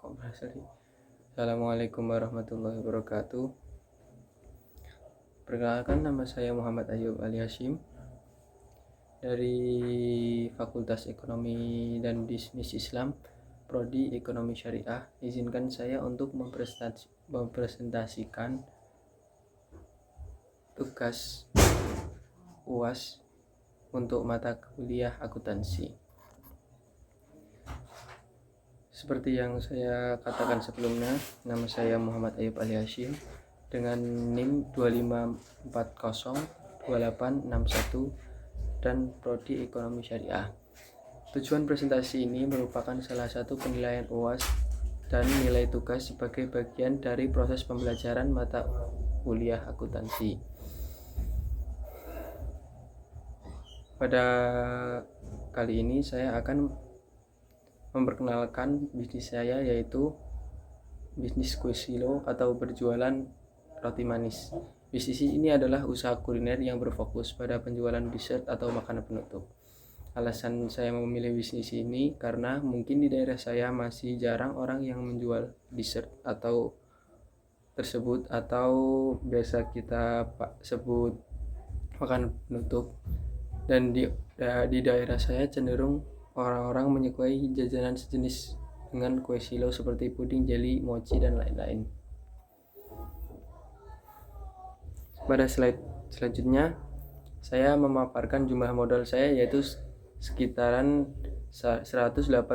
Assalamualaikum warahmatullahi wabarakatuh. Perkenalkan, nama saya Muhammad Ayub Ali Hashim dari Fakultas Ekonomi dan Bisnis Islam, Prodi Ekonomi Syariah. Izinkan saya untuk mempresentasikan tugas UAS untuk mata kuliah akuntansi. Seperti yang saya katakan sebelumnya, nama saya Muhammad Ayub Ali Hashim dengan NIM 25402861 dan Prodi Ekonomi Syariah. Tujuan presentasi ini merupakan salah satu penilaian UAS dan nilai tugas sebagai bagian dari proses pembelajaran mata kuliah akuntansi. Pada kali ini saya akan memperkenalkan bisnis saya, yaitu bisnis kue silo atau berjualan roti manis. Bisnis ini adalah usaha kuliner yang berfokus pada penjualan dessert atau makanan penutup. Alasan saya memilih bisnis ini karena mungkin di daerah saya masih jarang orang yang menjual dessert atau tersebut, atau biasa kita sebut makanan penutup. Dan di daerah saya cenderung orang-orang menyukai jajanan sejenis dengan kue silo seperti puding, jeli, mochi, dan lain-lain. Pada slide selanjutnya, saya memaparkan jumlah modal saya, yaitu sekitaran 188.000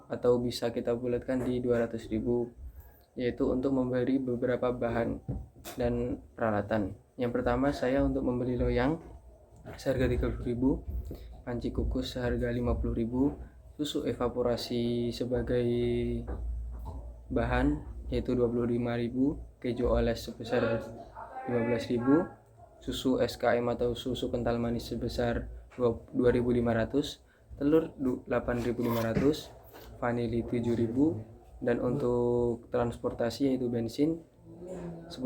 atau bisa kita bulatkan di 200.000, yaitu untuk membeli beberapa bahan dan peralatan. Yang pertama, saya untuk membeli loyang seharga 30.000, panci kukus seharga 50.000, susu evaporasi sebagai bahan yaitu 25.000, keju oles sebesar 15.000, susu SKM atau susu kental manis sebesar 2.500, telur 8.500, vanili 7.000, dan untuk transportasi yaitu bensin 10.000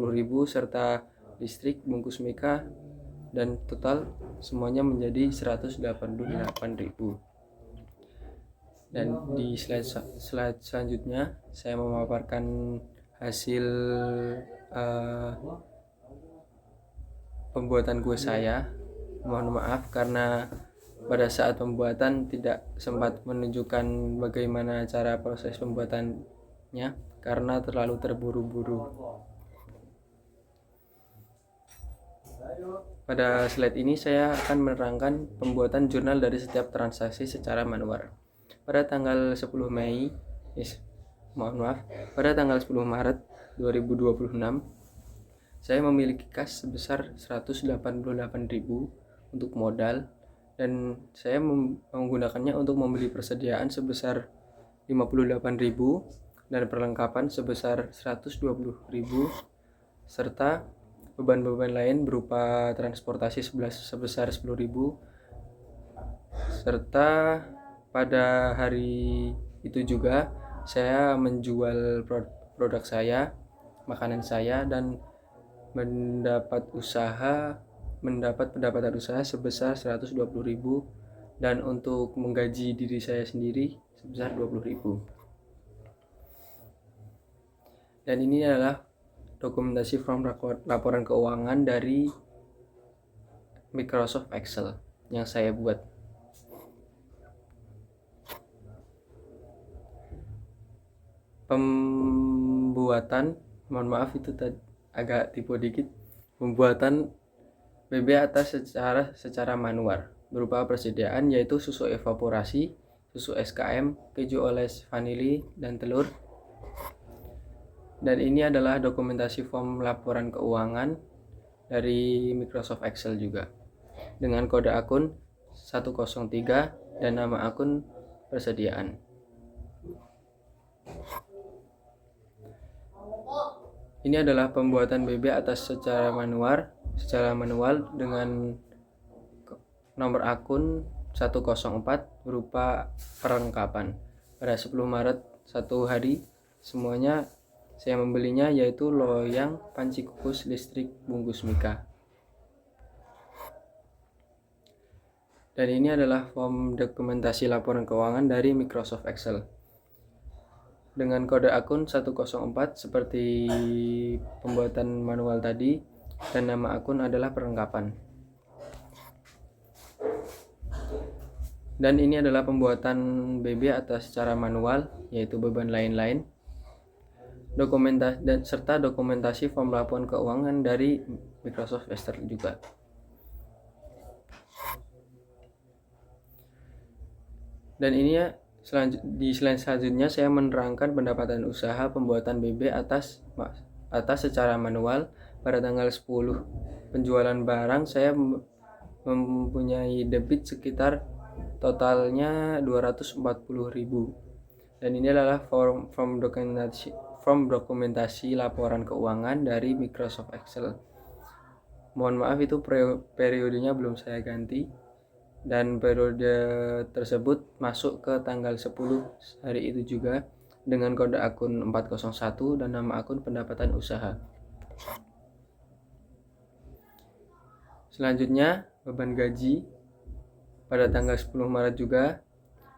serta listrik bungkus Mika, dan total semuanya menjadi 188.000. Dan di slide selanjutnya saya memaparkan hasil pembuatan kue saya. Mohon maaf karena pada saat pembuatan tidak sempat menunjukkan bagaimana cara proses pembuatannya karena terlalu terburu-buru. Pada slide ini saya akan menerangkan pembuatan jurnal dari setiap transaksi secara manual. Pada tanggal 10 Maret 2026, saya memiliki kas sebesar 188.000 untuk modal, dan saya menggunakannya untuk membeli persediaan sebesar 58.000 dan perlengkapan sebesar 120.000 serta beban-beban lain berupa transportasi sebesar 10.000, serta pada hari itu juga saya menjual produk saya, makanan saya, dan mendapat pendapatan usaha sebesar 120.000, dan untuk menggaji diri saya sendiri sebesar 20.000. Dan ini adalah dokumentasi form laporan keuangan dari Microsoft Excel yang saya buat. Pembuatan, mohon maaf itu agak tipe dikit. Pembuatan BB atas secara manual berupa persediaan, yaitu susu evaporasi, susu SKM, keju oles, vanili, dan telur. Dan ini adalah dokumentasi form laporan keuangan dari Microsoft Excel juga, dengan kode akun 103 dan nama akun persediaan. Ini adalah pembuatan BB atas secara manual dengan nomor akun 104 berupa perlengkapan. Pada 10 Maret, satu hari, semuanya saya membelinya, yaitu loyang, panci kukus, listrik, bungkus Mika. Dan ini adalah form dokumentasi laporan keuangan dari Microsoft Excel. dengan kode akun 104 seperti pembuatan manual tadi, dan nama akun adalah perlengkapan. Dan ini adalah pembuatan BB atas secara manual, yaitu beban lain-lain, dokumentasi dan serta dokumentasi form laporan keuangan dari Microsoft Excel juga. Dan ini ya, di slide selanjutnya saya menerangkan pendapatan usaha pembuatan BB atas secara manual pada tanggal 10 penjualan barang. Saya mempunyai debit sekitar totalnya 240.000, dan ini adalah form dokumentasi laporan keuangan dari Microsoft Excel. Mohon maaf, itu periodenya belum saya ganti, dan periode tersebut masuk ke tanggal 10 hari itu juga dengan kode akun 401 dan nama akun pendapatan usaha. Selanjutnya beban gaji pada tanggal 10 Maret juga,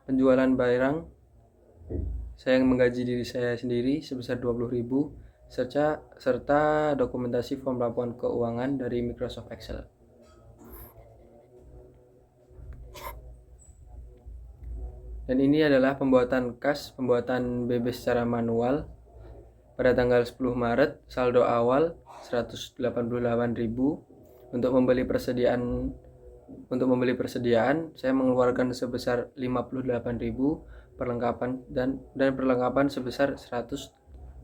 penjualan barang saya menggaji diri saya sendiri sebesar 20.000 serta dokumentasi form laporan keuangan dari Microsoft Excel. Dan ini adalah pembuatan pembuatan BB secara manual pada tanggal 10 Maret, saldo awal 188.000. Untuk membeli persediaan saya mengeluarkan sebesar 58.000, perlengkapan dan perlengkapan sebesar 120.000.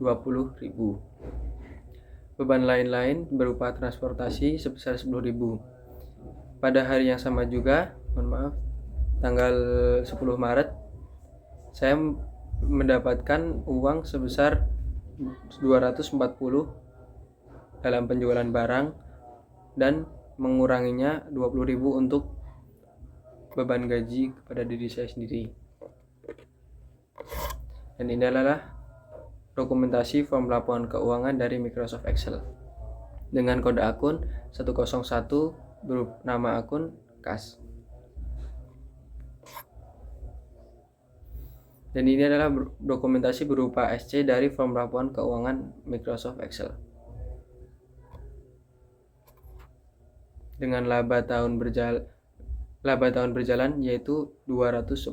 Beban lain-lain berupa transportasi sebesar 10.000. Pada hari yang sama juga, tanggal 10 Maret, saya mendapatkan uang sebesar 240 dalam penjualan barang dan menguranginya 20.000 untuk beban gaji kepada diri saya sendiri. Dan ini adalah dokumentasi form laporan keuangan dari Microsoft Excel dengan kode akun 101 nama akun kas. Dan ini adalah dokumentasi berupa SC dari form laporan keuangan Microsoft Excel. Dengan laba tahun berjalan yaitu 210.000.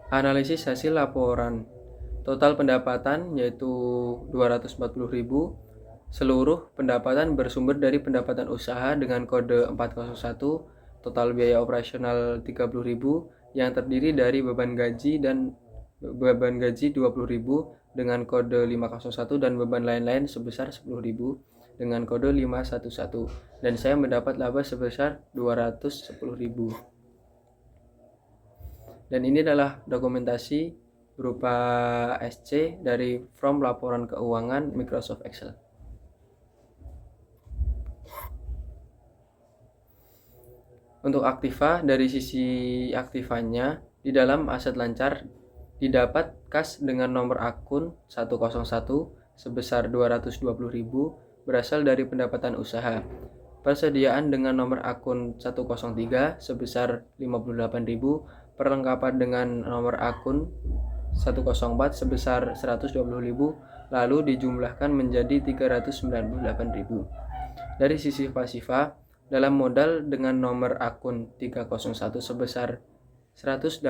Analisis hasil laporan. Total pendapatan yaitu 240.000. Seluruh pendapatan bersumber dari pendapatan usaha dengan kode 401. Total biaya operasional 30.000 yang terdiri dari beban gaji 20.000 dengan kode 501 dan beban lain-lain sebesar 10.000 dengan kode 511, dan saya mendapat laba sebesar 210.000. Dan ini adalah dokumentasi berupa SC dari form laporan keuangan Microsoft Excel. Untuk aktiva, dari sisi aktivanya, di dalam aset lancar didapat kas dengan nomor akun 101 sebesar 220.000 berasal dari pendapatan usaha. Persediaan dengan nomor akun 103 sebesar 58.000, perlengkapan dengan nomor akun 104 sebesar 120.000, lalu dijumlahkan menjadi 398.000. Dari sisi pasifa, dalam modal dengan nomor akun 301 sebesar 188.000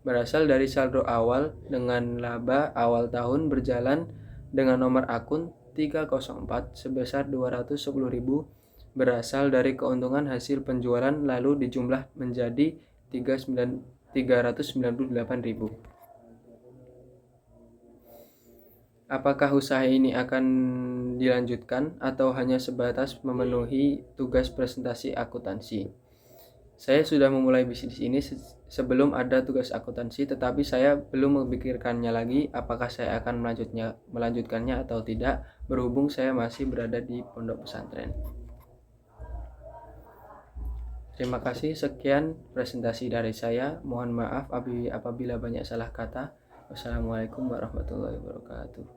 berasal dari saldo awal dengan laba awal tahun berjalan dengan nomor akun 304 sebesar 210.000 berasal dari keuntungan hasil penjualan lalu dijumlah menjadi 398.000. Apakah usaha ini akan dilanjutkan atau hanya sebatas memenuhi tugas presentasi akuntansi? Saya sudah memulai bisnis ini sebelum ada tugas akuntansi, tetapi saya belum memikirkannya lagi apakah saya akan melanjutkannya atau tidak, berhubung saya masih berada di pondok pesantren. Terima kasih, sekian presentasi dari saya. Mohon maaf apabila banyak salah kata. Wassalamualaikum warahmatullahi wabarakatuh.